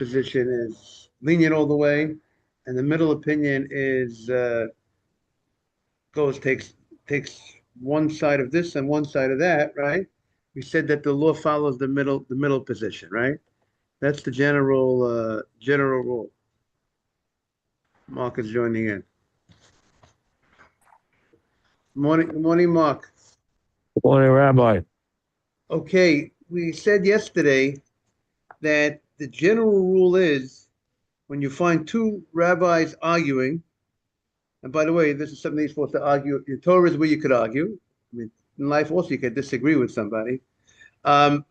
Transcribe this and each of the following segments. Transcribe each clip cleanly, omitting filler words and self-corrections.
position is lenient all the way, and the middle opinion is goes takes one side of this and one side of that, right? We said that the law follows the middle position, right? That's the general rule. Mark is joining in. Good morning, Mark. Morning, Rabbi. Okay, we said yesterday that the general rule is when you find two rabbis arguing, and by the way, this is something you're supposed to argue. In Torah is where you could argue. I mean, in life also you could disagree with somebody, um,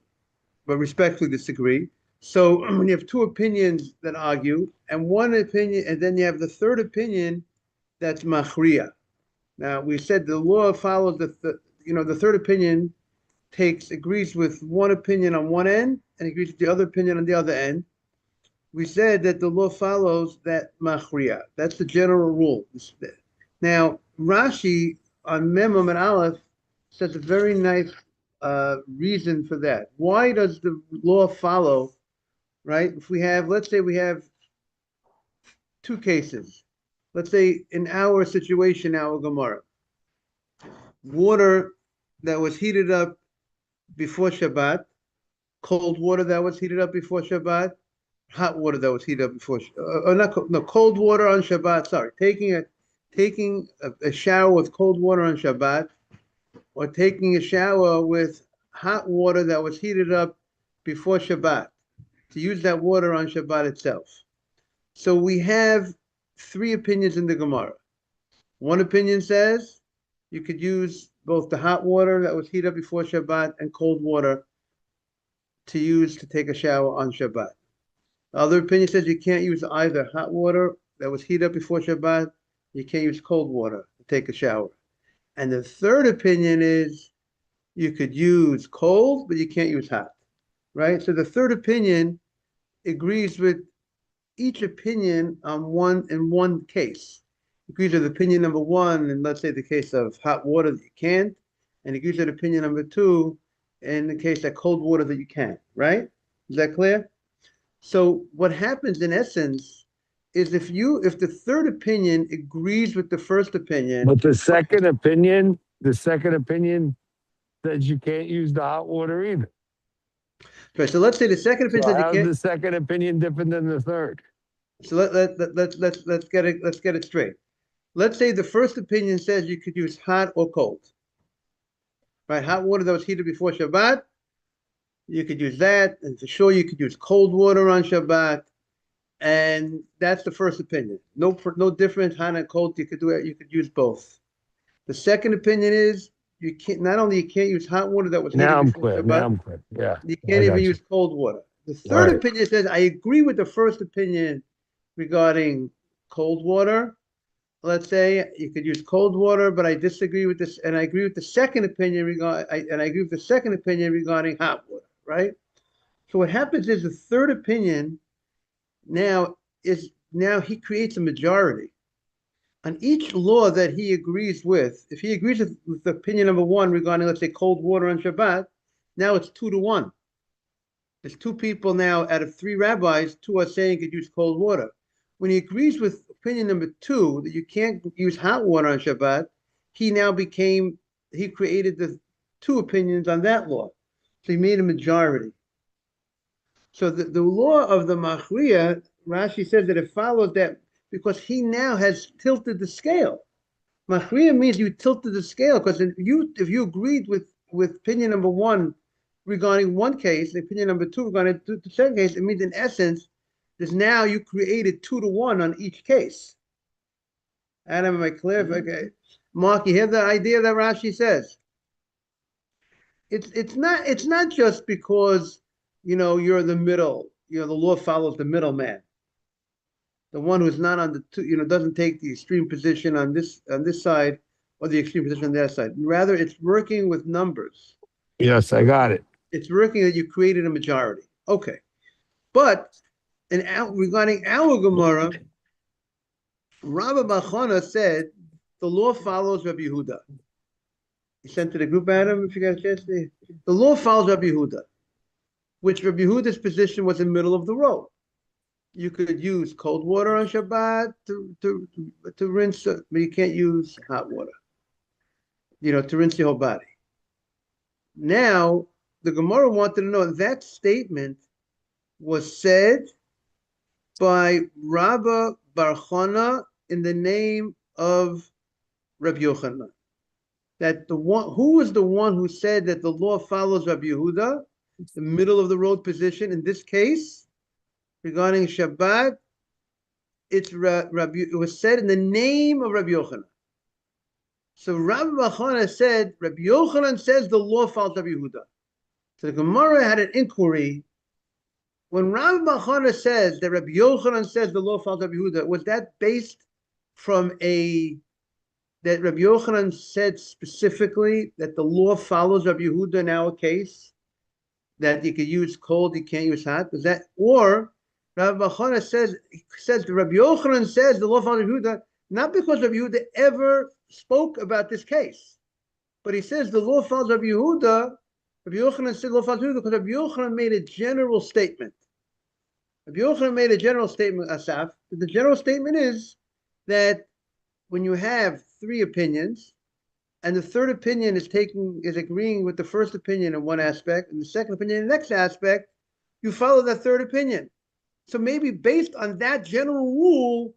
but respectfully disagree. So when you have two opinions that argue, and one opinion, and then you have the third opinion that's machriya. Now we said the law follows the third opinion agrees with one opinion on one end and agrees with the other opinion on the other end. We said that the law follows that machriya. That's the general rule. Now Rashi on Mem and Aleph says a very nice reason for that. Why does the law follow? Right? If we have, let's say, we have two cases. Let's say in our situation, our Gemara, water that was heated up before Shabbat, cold water that was heated up before Shabbat, hot water that was heated up before, cold water on Shabbat. Sorry, taking a shower with cold water on Shabbat, or taking a shower with hot water that was heated up before Shabbat. To use that water on Shabbat itself. So we have three opinions in the Gemara. One opinion says you could use both the hot water that was heated up before Shabbat and cold water to use to take a shower on Shabbat. The other opinion says you can't use either hot water that was heated up before Shabbat, you can't use cold water to take a shower. And the third opinion is you could use cold, but you can't use hot, right? So the third opinion agrees with each opinion on one case. Agrees with opinion number one, and let's say the case of hot water that you can't, and agrees with opinion number two in the case of cold water that you can't, right? Is that clear? So what happens in essence is if the third opinion agrees with the first opinion. But the second opinion says you can't use the hot water either. Okay, so let's say the second opinion says you How's can't. the second opinion different than the third? So let's get it straight. Let's say the first opinion says you could use hot or cold. Right, hot water that was heated before Shabbat, you could use that, and for sure you could use cold water on Shabbat, and that's the first opinion. No difference, hot and cold. You could do it. You could use both. The second opinion is you can't. Not only you can't use hot water that was heated before Shabbat. Now I'm clear. Yeah, you can't even use cold water. The third opinion says I agree with the first opinion regarding cold water. Let's say you could use cold water, but I disagree with this, and I agree with the second opinion regarding hot water, right? So what happens is the third opinion now he creates a majority on each law that he agrees with. If he agrees with the opinion number one regarding, let's say, cold water on Shabbat, now it's 2-1. There's two people now out of three rabbis, two are saying you could use cold water. When he agrees with opinion number two that you can't use hot water on Shabbat, he created the two opinions on that law. So he made a majority. So the law of the machriya, Rashi says that it follows that because he now has tilted the scale. Machriya means you tilted the scale because if you agreed with opinion number one regarding one case, opinion number two regarding the second case, it means in essence, there's now you created 2-1 on each case. Adam, am I clear? Okay. Mark, you hear the idea that Rashi says? It's not just because you're in the middle. The law follows the middleman, the one who's not on the two. Doesn't take the extreme position on this side or the extreme position on that side. Rather, it's working with numbers. Yes, I got it. It's working that you created a majority. Okay, but regarding our Gemara, Rabbi Bachana said the law follows Rabbi Yehuda. He sent to the group, Adam, if you got a chance. The law follows Rabbi Yehuda, which Rabbi Yehuda's position was in the middle of the road. you could use cold water on Shabbat to rinse, but you can't use hot water, to rinse your whole body. Now, the Gemara wanted to know that statement was said by Rabba Bar Chana in the name of Rabbi Yochanan. That who was the one who said that the law follows Rabbi Yehuda, the middle of the road position in this case regarding Shabbat? It was said in the name of Rabbi Yochanan. So Rabbi Bar Chana said, Rabbi Yochanan says the law follows Rabbi Yehuda. So the Gemara had an inquiry. When Rabbi Bar Chana says that Rabbi Yochanan says the law follows Rabbi Yehuda, was that based from that Rabbi Yochanan said specifically that the law follows Rabbi Yehuda in our case, that you could use cold, you can't use hot? Was that, or Rabbi Bar Chana says Rabbi Yochanan says the law follows Rabbi Yehuda, not because Rabbi Yehuda ever spoke about this case, but he says the law follows Rabbi Yehuda. Rabbi Yochanan said the law follows Rabbi Yehuda because Rabbi Yochanan made a general statement. Rabbi Yochanan made a general statement, Asaf. The general statement is that when you have three opinions, and the third opinion is agreeing with the first opinion in one aspect, and the second opinion in the next aspect, you follow that third opinion. So maybe based on that general rule,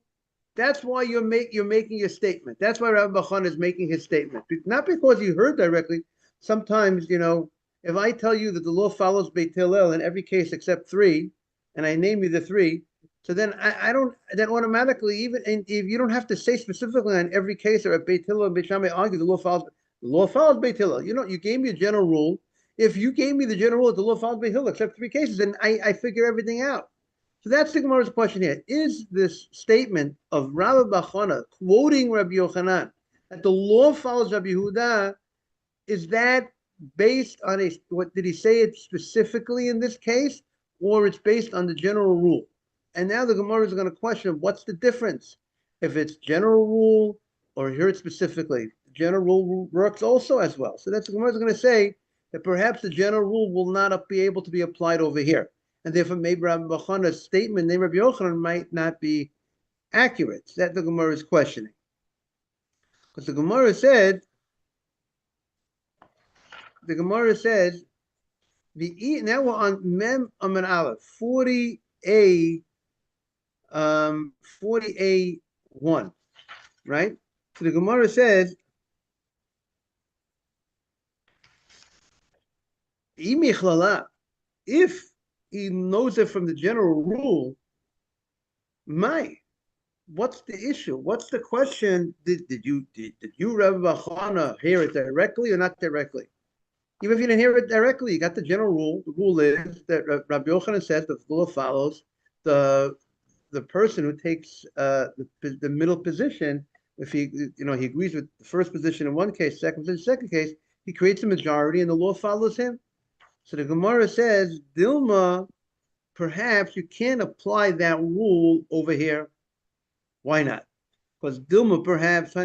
that's why you're making your statement. That's why Rabbi Bar Chana is making his statement. Not because you heard directly. Sometimes, if I tell you that the law follows Beit Hillel in every case except three, and I name you the three, so then I don't, then automatically, even if you don't have to say specifically on every case, or at Beit Hillel and Beit Shammai argue the law follows Beit Hillel. You gave me a general rule. If you gave me the general rule that the law follows Beit Hillel except three cases, then I figure everything out. So that's the Gemara's question here. Is this statement of Rabbi Bar Chana quoting Rabbi Yochanan that the law follows Rabbi Yehuda, is that based on what did he say it specifically in this case, or it's based on the general rule? And now the Gemara is going to question what's the difference if it's general rule or here it's specifically. The general rule works also as well. So that's the Gemara is going to say that perhaps the general rule will not be able to be applied over here. And therefore, maybe Rabbi Bar Chana's statement, named Rabbi Yochanan, might not be accurate. So that the Gemara is questioning. Because the Gemara says, now we're on Mem Amen Aleph, 40A, 40A1, right? So the Gemara says, if he knows it from the general rule, what's the issue? What's the question? Did you Rabbi Bar Chana hear it directly or not directly? Even if you didn't hear it directly, you got the general rule. The rule is that Rabbi Yochanan says that the law follows the person who takes the middle position. If he agrees with the first position in one case, second case, he creates a majority and the law follows him. So the Gemara says, Dilma, perhaps you can't apply that rule over here. Why not? Because Dilma, perhaps,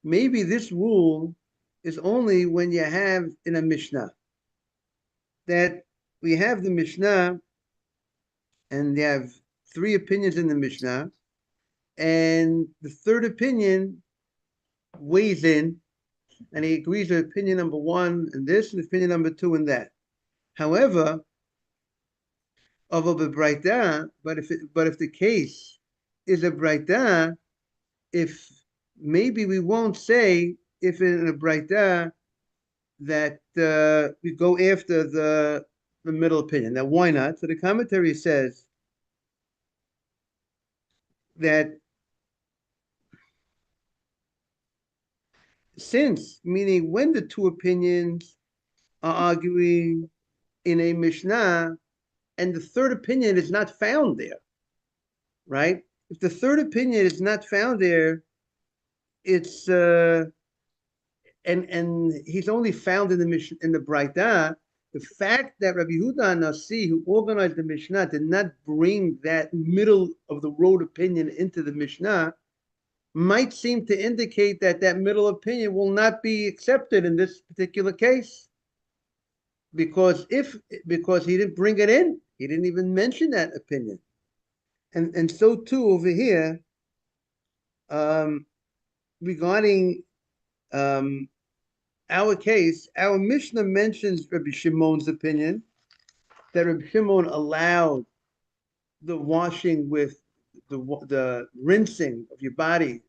maybe this rule is only when you have in a Mishnah. That we have the Mishnah, and you have three opinions in the Mishnah, and the third opinion weighs in, and he agrees with opinion number one in this, and opinion number two in that. However, of a Braita, but if the case is a Braita, if maybe we won't say if in a Braita that we go after the middle opinion. Now, why not? So the commentary says that since, meaning when the two opinions are arguing in a Mishnah, and the third opinion is not found there, right? If the third opinion is not found there, it's and he's only found in the Mishnah, in the Braita. The fact that Rabbi Yehuda Nasi, who organized the Mishnah, did not bring that middle of the road opinion into the Mishnah, might seem to indicate that middle opinion will not be accepted in this particular case. because he didn't bring it in, he didn't even mention that opinion, and so too over here, regarding our case, our Mishnah mentions Rabbi Shimon's opinion that Rabbi Shimon allowed the washing with the rinsing of your body,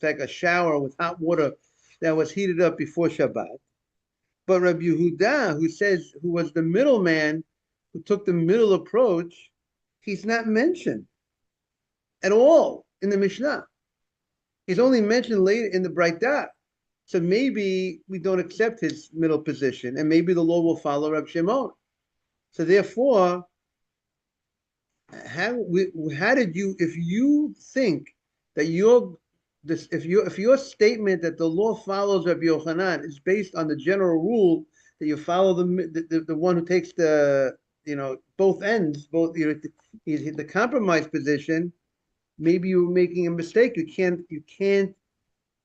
like a shower with hot water that was heated up before Shabbat. But Rabbi Yehuda, who was the middleman, who took the middle approach, he's not mentioned at all in the Mishnah. He's only mentioned later in the Braita. So maybe we don't accept his middle position, and maybe the law will follow Rabbi Shimon. So therefore, how did you, if you think that if your statement that the law follows Rabbi Yochanan is based on the general rule that you follow the one who takes the both ends, the compromise position, maybe you're making a mistake. You can't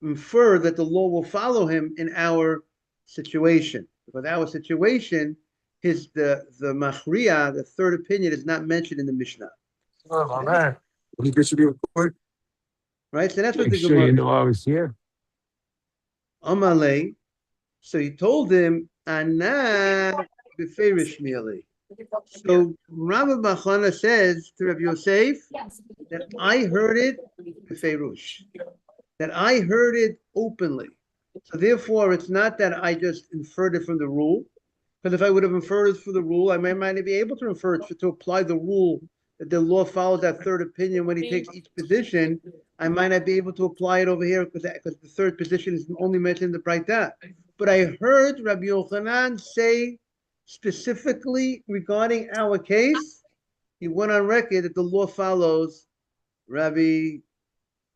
infer that the law will follow him in our situation, because our situation is the machriya, the third opinion, is not mentioned in the Mishnah. Oh, my man. You get to be recorded. Right? So that's what the Make sure Gemara. you know I was here. Amalei. So he told him, Ana beferish mi'alei. So Rabbi Bachana says to Rabbi Yosef that I heard it beferush, that I heard it openly. So therefore, it's not that I just inferred it from the rule, because if I would have inferred it from the rule, I might not be able to infer it to apply the rule that the law follows that third opinion when he takes each position. I might not be able to apply it over here because the third position is only mentioned in the Braita. But I heard Rabbi Yochanan say specifically regarding our case, he went on record that the law follows Rabbi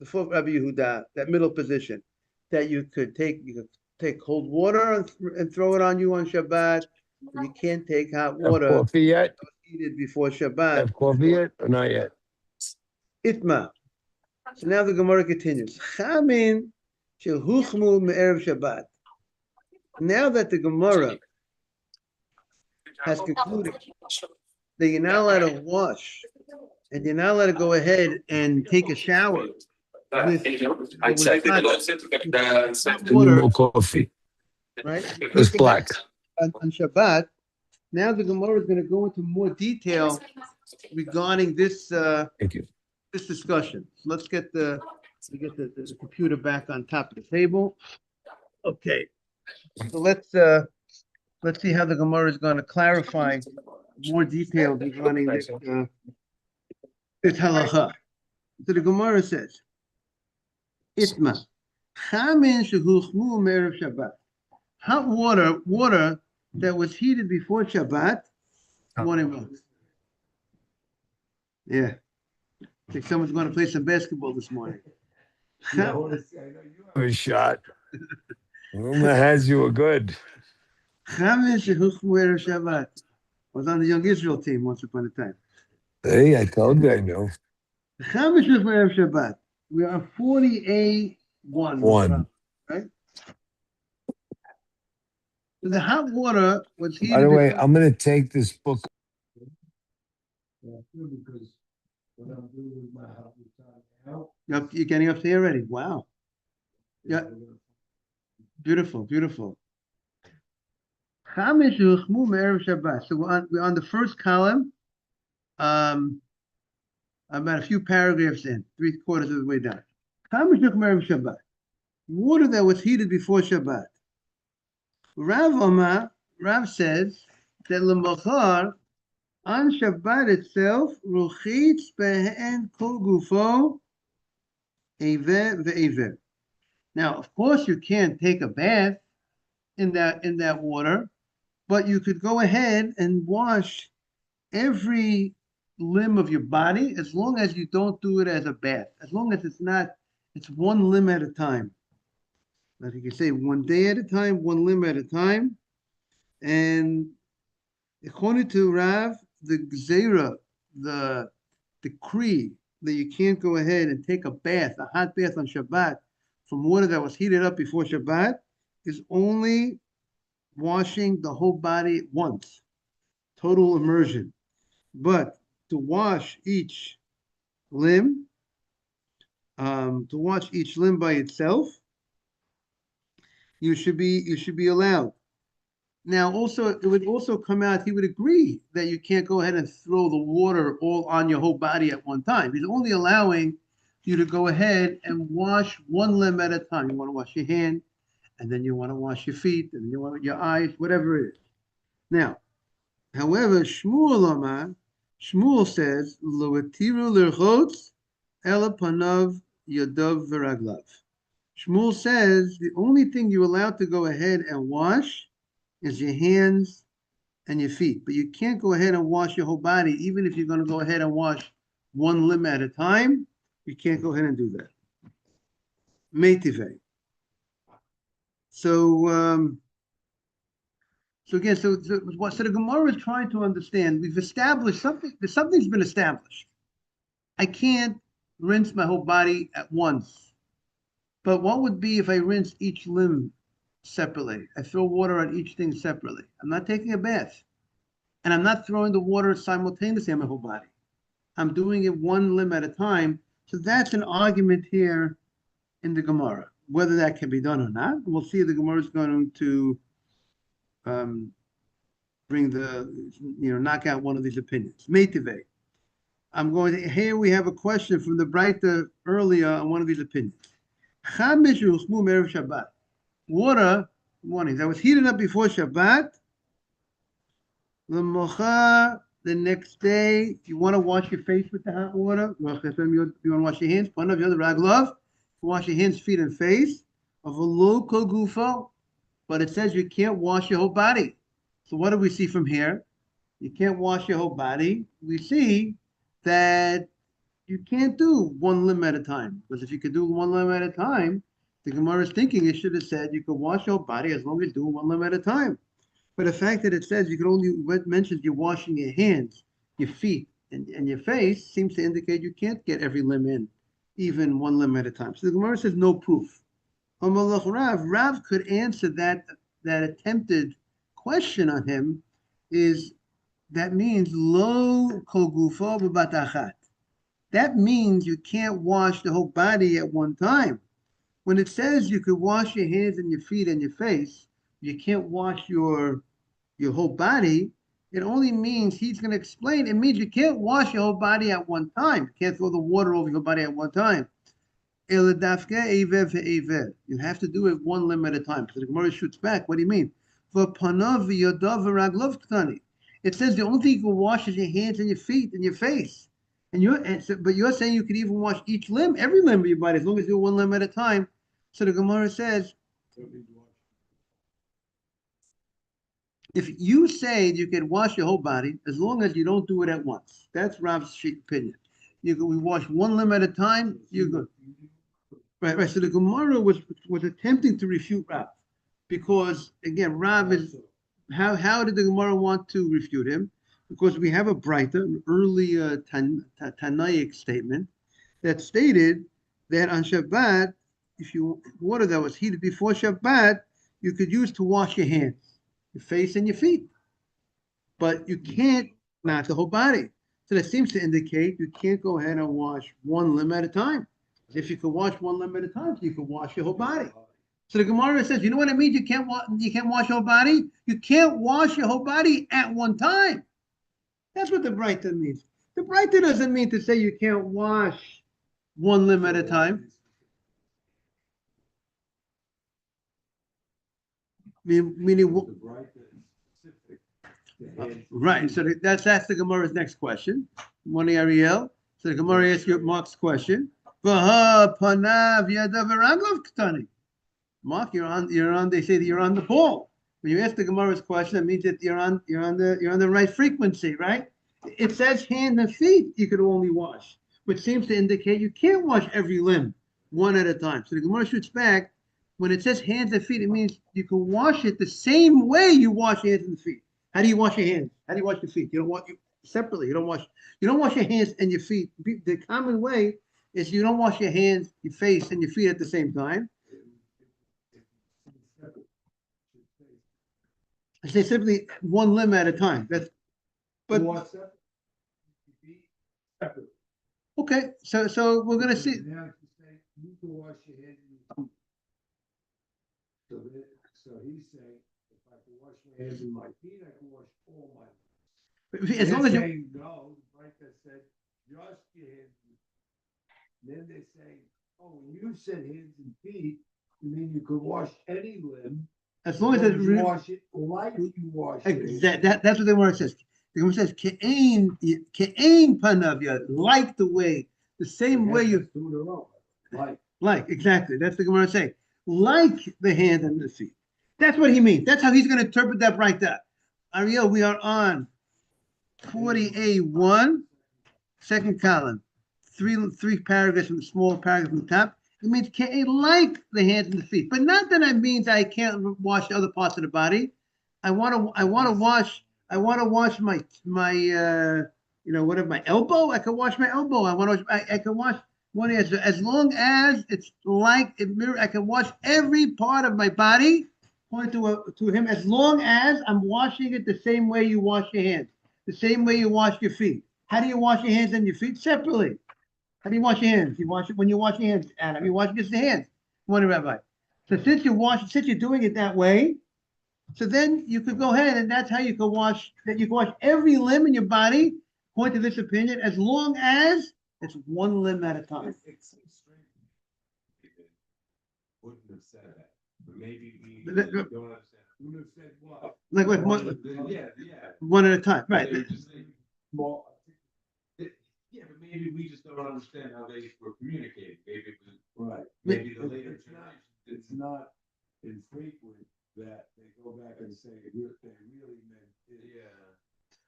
Yehuda, that middle position, that you could take cold water and throw it on you on Shabbat. You can't take hot Have water coffee yet? heated before Shabbat. Have coffee yet or not yet? Itma. So now the Gemara continues. Chamin shehuchmu me'erev Shabbat. Now that the Gemara has concluded that you're not allowed to wash and you're not allowed to go ahead and take a shower with hot water, No coffee. right? It's black. On Shabbat. Now the Gemara is going to go into more detail regarding this Thank you. this discussion. So let's get the computer back on top of the table. Okay. So let's see how the Gemara is going to clarify more detail regarding this halacha. So the Gemara says, Itma, chamin shehuchmu me'erev Shabbat. Hot water that was heated before Shabbat. Morning milk. Yeah. I think someone's going to play some basketball this morning. A shot. Rumor has you were good. Chamin shehuchmu me'erev Shabbat. I was on the Young Israel team once upon a time. Hey, I told you I know. Chamin shehuchmu me'erev Shabbat. We are 40A1. One. Right? So the hot water was heated. By the way, I'm going to take this book. You're getting up here already. Wow. Yeah. Beautiful, beautiful. So we're on the first column, about a few paragraphs in, 3/4 of the way down. Water that was heated before Shabbat. Rav says that Lemachar, on Shabbat itself, Ruchitz behen kol gufo ever ve'ever. Now, of course, you can't take a bath in that water, but you could go ahead and wash every limb of your body as long as you don't do it as a bath. As long as it's one limb at a time. Like you can say, one day at a time, one limb at a time. And according to Rav, the Gzeira, the decree that you can't go ahead and take a hot bath on Shabbat from water that was heated up before Shabbat is only washing the whole body at once, total immersion. But to wash each limb, by itself, you should be allowed. Now, also, it would also come out, he would agree that you can't go ahead and throw the water all on your whole body at one time. He's only allowing you to go ahead and wash one limb at a time. You want to wash your hand, and then you want to wash your feet, and then you want your eyes, whatever it is. Now, however, Shmuel says, Lo etiru l'rchotz ela panav yadav v'raglav. Shmuel says the only thing you're allowed to go ahead and wash is your hands and your feet. But you can't go ahead and wash your whole body, even if you're going to go ahead and wash one limb at a time. You can't go ahead and do that. Meitive. So again, so the Gemara is trying to understand. We've established something. Something's been established. I can't rinse my whole body at once. But what would be if I rinse each limb separately? I throw water on each thing separately. I'm not taking a bath. And I'm not throwing the water simultaneously on my whole body. I'm doing it one limb at a time. So that's an argument here in the Gemara. Whether that can be done or not, we'll see. The Gemara is going to knock out one of these opinions. Meitive. Here we have a question from the Breita earlier on one of these opinions. Water, morning, that was heated up before Shabbat. The next day, you want to wash your face with the hot water. You want to wash your hands. One of the other raglav. Wash your hands, feet, and face. Of a local gufo, but it says you can't wash your whole body. So what do we see from here? You can't wash your whole body. We see that you can't do one limb at a time. Because if you could do one limb at a time, the Gemara is thinking it should have said you could wash your whole body as long as you do one limb at a time. But the fact that it says you can only mentions you're washing your hands, your feet, and your face seems to indicate you can't get every limb in, even one limb at a time. So the Gemara says no proof. Rav could answer that attempted question on him. That means lo kol gufo b'bat achat. That means you can't wash the whole body at one time. When it says you could wash your hands and your feet and your face, you can't wash your whole body. It only means, he's going to explain, it means you can't wash your whole body at one time. You can't throw the water over your body at one time. You have to do it one limb at a time. So the Gemara shoots back. What do you mean? It says the only thing you can wash is your hands and your feet and your face. But you're saying you could even wash each limb, every limb of your body, as long as you do one limb at a time. So the Gemara says, if you say you can wash your whole body, as long as you don't do it at once. That's Rav's opinion. We wash one limb at a time, you're good. Right. So the Gemara was attempting to refute Rav, because again, Rav is how did the Gemara want to refute him? Because we have a Breita, an early Tanaic statement that stated that on Shabbat, if you water that was heated before Shabbat, you could use to wash your hands, your face, and your feet, but you can't not the whole body. So that seems to indicate you can't go ahead and wash one limb at a time. If you could wash one limb at a time, you could wash your whole body. So the Gemara says, you know what it means? You can't wash your whole body. You can't wash your whole body at one time. That's what the Breita means. The Breita doesn't mean to say you can't wash one limb at a time. Right. So that's the Gemara's next question. Morning, Ariel. So the Gemara asks you Mark's question. Mark, you're on. They say that you're on the ball. When you ask the Gemara's question, it means that you're on the right frequency, right? It says hands and feet you could only wash, which seems to indicate you can't wash every limb one at a time. So the Gemara shoots back. When it says hands and feet, it means you can wash it the same way you wash your hands and feet. How do you wash your hands? How do you wash your feet? You don't wash separately. You don't wash your hands and your feet. The common way is you don't wash your hands, your face, and your feet at the same time. I say simply one limb at a time. That's but okay. So we're gonna see. Now you say you can wash your hands in your feet. So he's saying if I can wash my hands in my feet, I can wash all my. As long as you saying no, right? That said just your hands. Then they say, oh, when you said hands and feet, you mean you could wash any limb. as long as it's you wash it like you wash it. that's what the word says. The word says ke'ain panavya, like the way, the same way you like exactly. That's the Gemara saying, like the hand and the feet. That's what he means. That's how he's going to interpret that right there. Ariel, we are on 40A1, second column, three paragraphs from the small paragraph from the top. It means like the hands and the feet, but not that it means I can't wash other parts of the body. I want to wash my whatever, my elbow. I can wash my elbow. I can wash one as long as it's like it mirror. I can wash every part of my body. Point to him, as long as I'm washing it the same way you wash your hands, the same way you wash your feet. How do you wash your hands and your feet? Separately. How do you wash your hands? You wash it when you wash your hands, Adam. You wash just the hands. Wonder, Rabbi. So since you're doing it that way, so then you could go ahead and that's how you can wash. That you can wash every limb in your body. According to this opinion, as long as it's one limb at a time. It seems strange if it wouldn't have said that, but maybe we But don't understand. Who have said what? Like Yeah. one at a time, right? They were just saying, well, yeah, but maybe we just don't understand how they were communicating. Maybe it was Right. maybe the later It's not, generation. it's not infrequent that they go back and say, they really meant this. Yeah.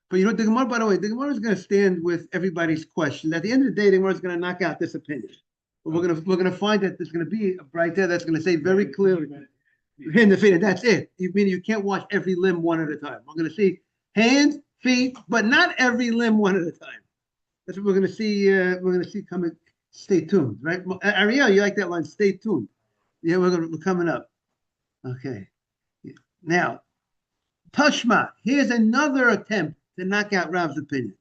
But you know, the Gemara, by the way, the Gemara is going to stand with everybody's question. At the end of the day, the Gemara is going to knock out this opinion. But we're gonna find that there's going to be right there that's going to say very clearly hand and feet, and that's it. You mean you can't wash every limb one at a time. We're going to see hands, feet, but not every limb one at a time. That's what we're going to see. We're going to see coming. Stay tuned, right? Ariel, you like that line? Stay tuned. Yeah, we're coming up. Okay. Now, Tashma. Here's another attempt to knock out Rav's opinion,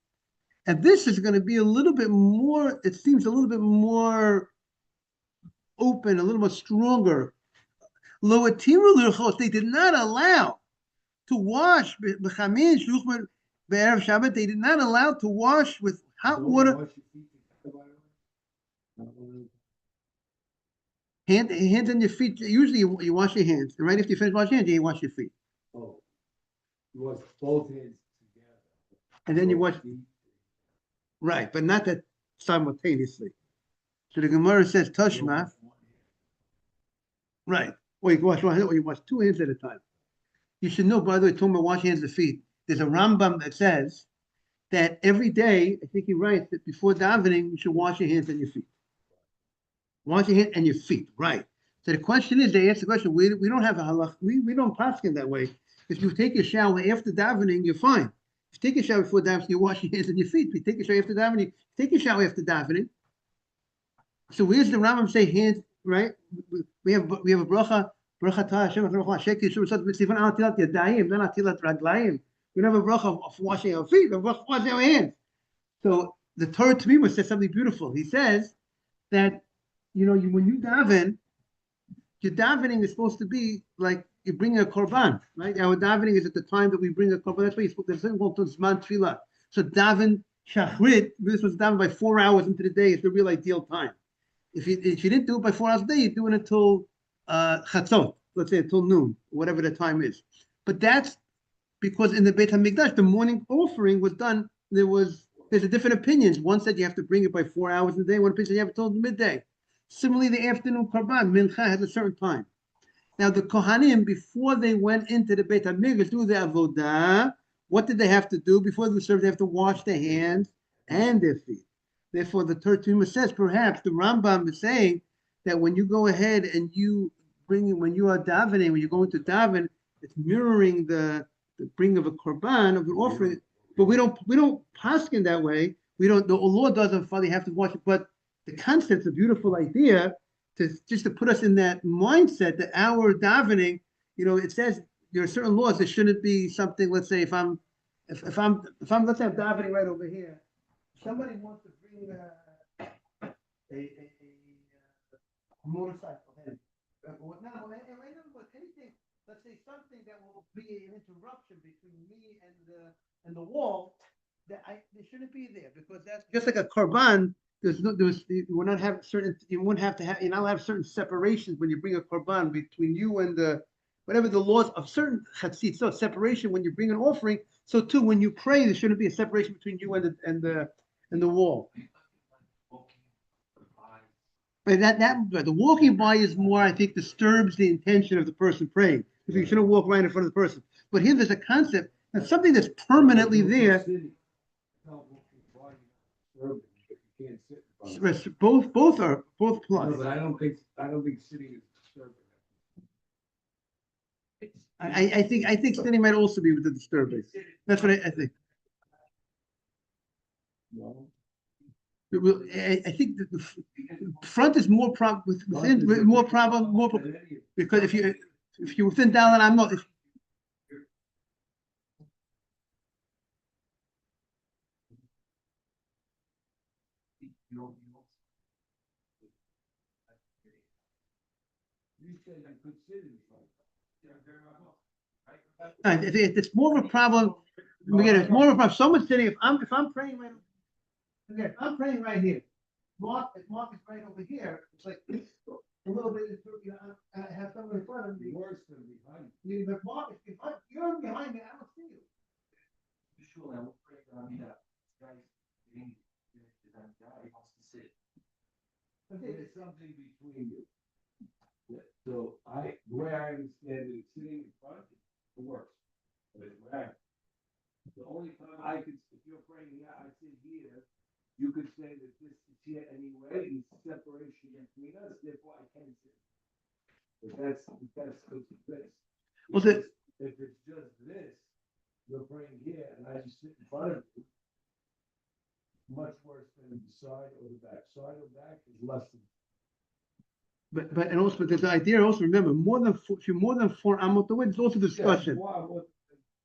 and this is going to be a little bit more. It seems a little bit more open, a little more stronger. Lo atiru l'rchos. They did not allow to wash b'chamin shluchman be'erev Shabbat. They did not allow to wash with hot water. Hands on your feet. Usually you wash your hands. And right after you finish washing your hands, you wash your feet. Oh, you wash both hands together. And then you wash. Right, but not that simultaneously. So the Gemara says, Tashma. Right. Or you can wash one hand, or you wash two hands at a time. You should know, by the way, talking about washing hands and feet, there's a Rambam that says that every day, I think he writes that before davening, you should wash your hands and your feet. Wash your hands and your feet, right. So the question is, they ask the question, we don't have a halach, we don't paskin that way. If you take a shower after davening, you're fine. If you take a shower before davening, you wash your hands and your feet. If you take a shower after davening, take a shower after davening. So where's the Rambam say hands, right? We have a bracha ta Hashem sheki yisur sot b'tzivon al tilat yadayim, not tilat raglayim. We don't have a bracha of washing our feet, but washing our hands. So the Torah Tamima says something beautiful. He says that when you daven, your davening is supposed to be like you bring a korban, right? Our davening is at the time that we bring a korban. That's why there's something called Zman Tefillah. So daven shachrit, this was daven by 4 hours into the day, is the real ideal time. If you didn't do it by 4 hours a day, you do it until chatzot, let's say until noon, whatever the time is. But that's because in the Beit HaMikdash, the morning offering was done. There's a different opinions. One said you have to bring it by 4 hours a day. One opinion said you have it till midday. Similarly, the afternoon korban mincha has a certain time. Now the Kohanim, before they went into the Beit HaMikdash, do the avodah. What did they have to do before they serve? They have to wash their hands and their feet. Therefore, the Torah Tamima says, perhaps the Rambam is saying that when you go ahead and when you are davening, when you're going to daven, it's mirroring the bring of a korban, of an offering. But we don't paskin that way. We don't. The law doesn't follow. You have to wash it. But the concept's a beautiful idea to put us in that mindset that our davening, it says there are certain laws. There shouldn't be something. Let's say if I'm let's say I'm davening right over here. Somebody wants to bring a motorcycle in. Anything. Let's say something that will be an interruption between me and the wall. There shouldn't be there because that's just like a korban. You will not have certain. You wouldn't have to have. You're not allowed to have certain separations when you bring a korban between you and the whatever the laws of certain chatzit. So separation when you bring an offering. So too when you pray, there shouldn't be a separation between you and the wall. But the walking by is more, I think, disturbs the intention of the person praying. Because you shouldn't walk right in front of the person. But here there's a concept that something that's permanently there. Both are plus. No, but I don't think sitting is disturbing. I think sitting might also be with the disturbance. That's what I think. No. I think the front is more problem within more problem because if you're within Dalan, I'm not. You said I could sit in front. It's more of a problem. Again, it's more of a problem. Someone's sitting. If I'm praying right, again, if I'm praying right here. If Mark is right over here, it's like a little bit. I have someone in front of me. Worse than behind. But Mark, if you're behind me, I don't see you. Sure, I will pray that guys wants to sit. There's something between you. So the way I understand it, sitting in front, it works. But it's rare. The only time if you're praying here, I sit here, you could say that this is here anyway, and separation between us, therefore I can sit. But that's this. Well, If it's just this, you're praying here, and I just sit in front of you, much worse than the side or the back. Side or back is less than. But also there's the idea. Also remember, if you're more than 4 amot away, there's also discussion.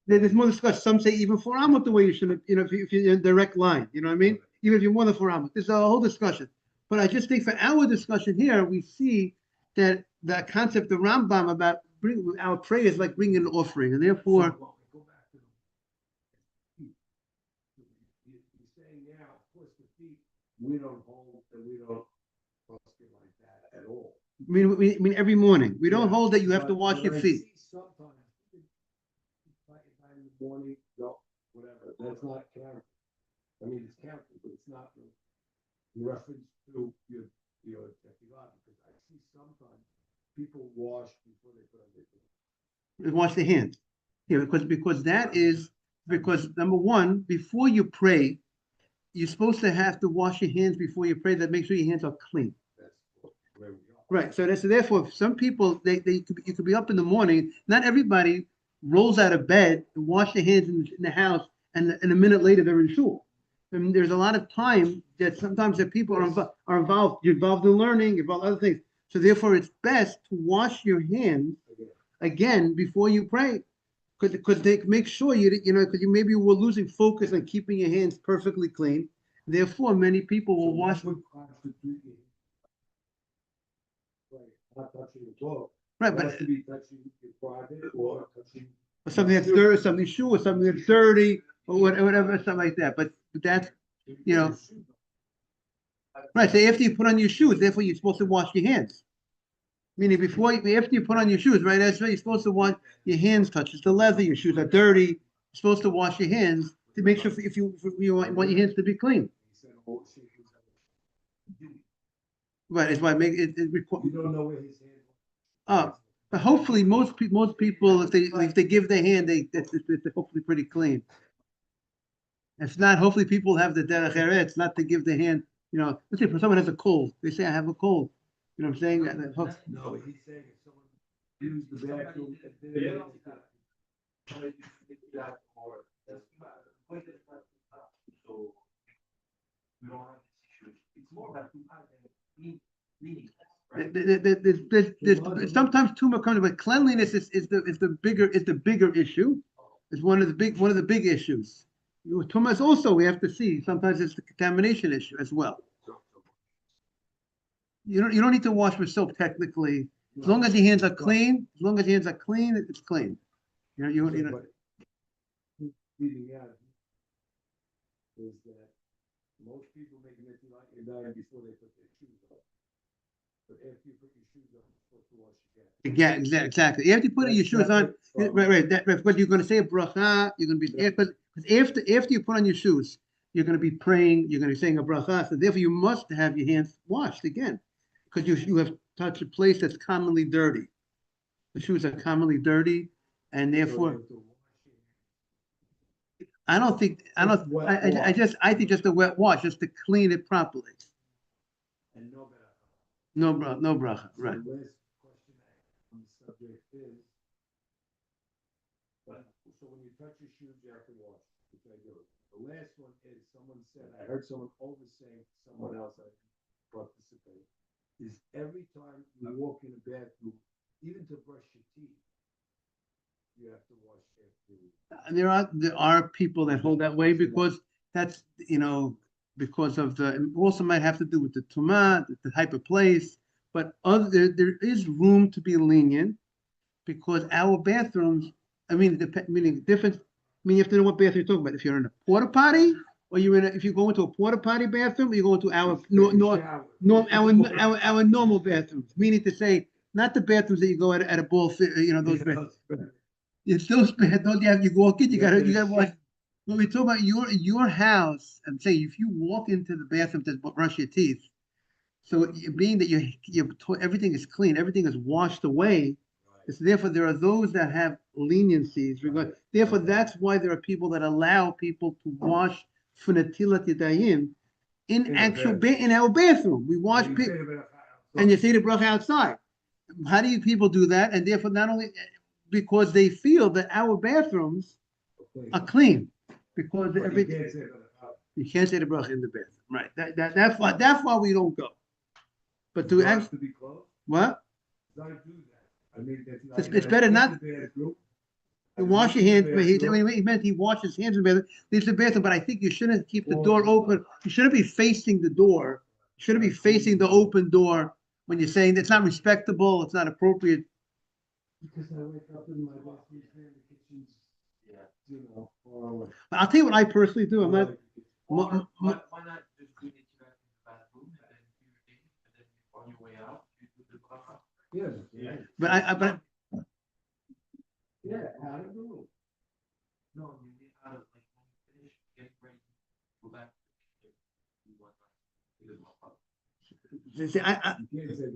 There's more discussion. Some say even 4 amot away, you shouldn't. If you're in a direct line, you know what I mean. Even if you're more than 4 amot, there's a whole discussion. But I just think for our discussion here, we see that the concept of Rambam about our prayer is like bringing an offering, and therefore. Go back to you're saying now, of course, the feet we don't hold and we don't posture like that at all. I mean every morning. We don't hold that you have to wash your I feet. see sometimes, like in the morning, no, whatever. That's not counted. I mean, it's counted, but it's not in reference to your tefillah, because I see sometimes people wash before they put on their tefillah. Wash the hands. Yeah, because number one, before you pray, you're supposed to have to wash your hands before you pray. That makes sure your hands are clean. That's where we are. Right. So therefore some people you could be up in the morning. Not everybody rolls out of bed and wash their hands in the house, and a minute later they're in shul. I mean, there's a lot of time that sometimes that people are involved. You're involved in learning, you're involved in other things. So therefore, it's best to wash your hands again before you pray, because they make sure because you maybe were losing focus on keeping your hands perfectly clean. Therefore, many people will wash. Right, not touching the clothes. Right, It but has to be touching your private or touching. or something that's dirty, something shoe, or something that's dirty, or whatever, something like that. But that's right. So after you put on your shoes, therefore you're supposed to wash your hands. Meaning after you put on your shoes, right? That's right. You're supposed to wash your hands touches the leather. Your shoes are dirty. You're supposed to wash your hands to make sure if you want your hands to be clean. Right. It's why You don't know where his hands are. But hopefully, most people, if they give their hand, it's hopefully pretty clean. If not, hopefully people have the derech eretz not to give their hand. Let's say if someone has a cold, they say I have a cold. You know what I'm saying? No, he's saying if someone used the bathroom. So we don't have this issue. It's more that we have meaningless. There's sometimes tumor comes, but cleanliness is the bigger issue. Is one of the big issues. With tumors also we have to see. Sometimes it's the contamination issue as well. You don't need to wash with soap technically. As long as your hands are clean, it's clean. You know. Leading out is that most people make Netilat before they put their shoes on. But after you put your shoes on, you're supposed to wash again. Yeah, exactly. After you put your shoes on, right. But you're going to say a bracha. You're going to be because after you put on your shoes, you're going to be praying. You're going to be saying a bracha. So therefore, you must have your hands washed again, because you have touched a place that's commonly dirty. The shoes are commonly dirty, and therefore, I think just a wet wash, just to clean it properly. And no better. No bracha, right? The last question on the subject is, so when you touch your shoes, you have to wash, which I do. The last one is, someone said, I heard someone over saying to someone else, I participate, is every time you walk in a bathroom, even to brush your teeth, you have to wash after. There are people that hold that way because that's, because of also might have to do with the tumah, the type of place, but there is room to be lenient, because our bathrooms, meaning different, you have to know what bathroom you're talking about. If you're in a porta potty, or if you go into a porta potty bathroom, or you go into our normal bathrooms, meaning to say, not the bathrooms that you go at a ball, those bathrooms. It's those bathrooms you walk in, you gotta watch. When we talk about your house, I'm saying if you walk into the bathroom to brush your teeth, so being that everything is clean, everything is washed away, so therefore there are those that have leniencies. Therefore, that's why there are people that allow people to wash for Netilat Yadayim in our bathroom. We wash people, and you say the bracha outside. How do you people do that? And therefore, not only because they feel that our bathrooms are clean, because you can't say the bracha in the bathroom, right? That's why we don't go. But to be closed? What? Don't do that. I mean, It's better not to wash your hands. He meant he washed his hands in the bathroom. Leaves the bathroom, but I think you shouldn't keep the door open. You shouldn't be facing the door. You shouldn't be facing the open door when you're saying it's not respectable. It's not appropriate. Because I wake up in my bathroom, and the kitchen's, far away. I'll tell you what I personally do. I'm not. Why not just do it in the bathroom and then do your thing, and then on your way out, you do the bracha? Yeah. But Yeah, how to do it. No, you need out of like when you finish, get ready, go back. You want like, do the bracha. see, You can't say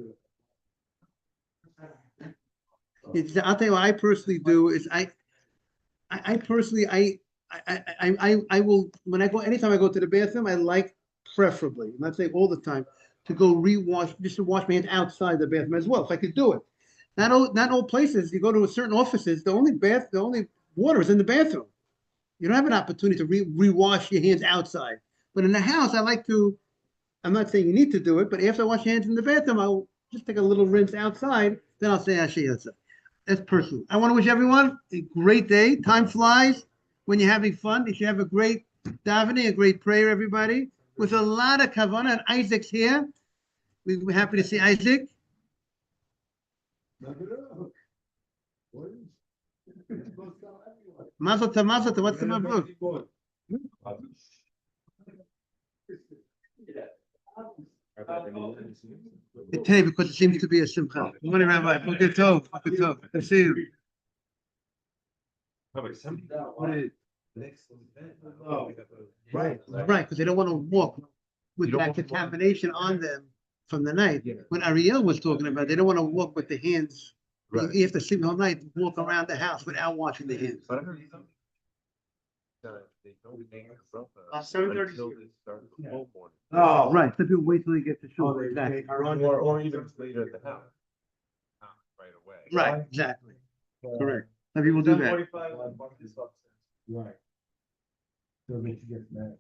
that. I'll tell you what I personally do is I personally I will, when I go, anytime I go to the bathroom, I like, preferably, I'm not saying all the time, to go just to wash my hands outside the bathroom as well, if I could do it. Not all places, you go to certain offices, the only water is in the bathroom. You don't have an opportunity to re-wash your hands outside. But in the house, I'm not saying you need to do it, but after I wash your hands in the bathroom, I'll just take a little rinse outside, then I'll say Asher Yatzah. That's personal. I want to wish everyone a great day. Time flies when you're having fun. You should have a great davening, a great prayer, everybody, with a lot of kavanah. And Isaac's here. We're happy to see Isaac. Mazel tov, what's the mabruk? Today, because it seems to be a simcha. Good morning, Rabbi. Boker tov. Good to see you. Right, because they don't want to walk with that contamination on them from the night. When Ariel was talking about, they don't want to walk with the hands. You have to sleep the whole night, walk around the house without washing the hands. 7:30. Oh, right. Some people wait till they get to shul. Exactly. Or even later at the house. Not right away. Right, exactly. Correct. Some people do that. Right. So that you get mad.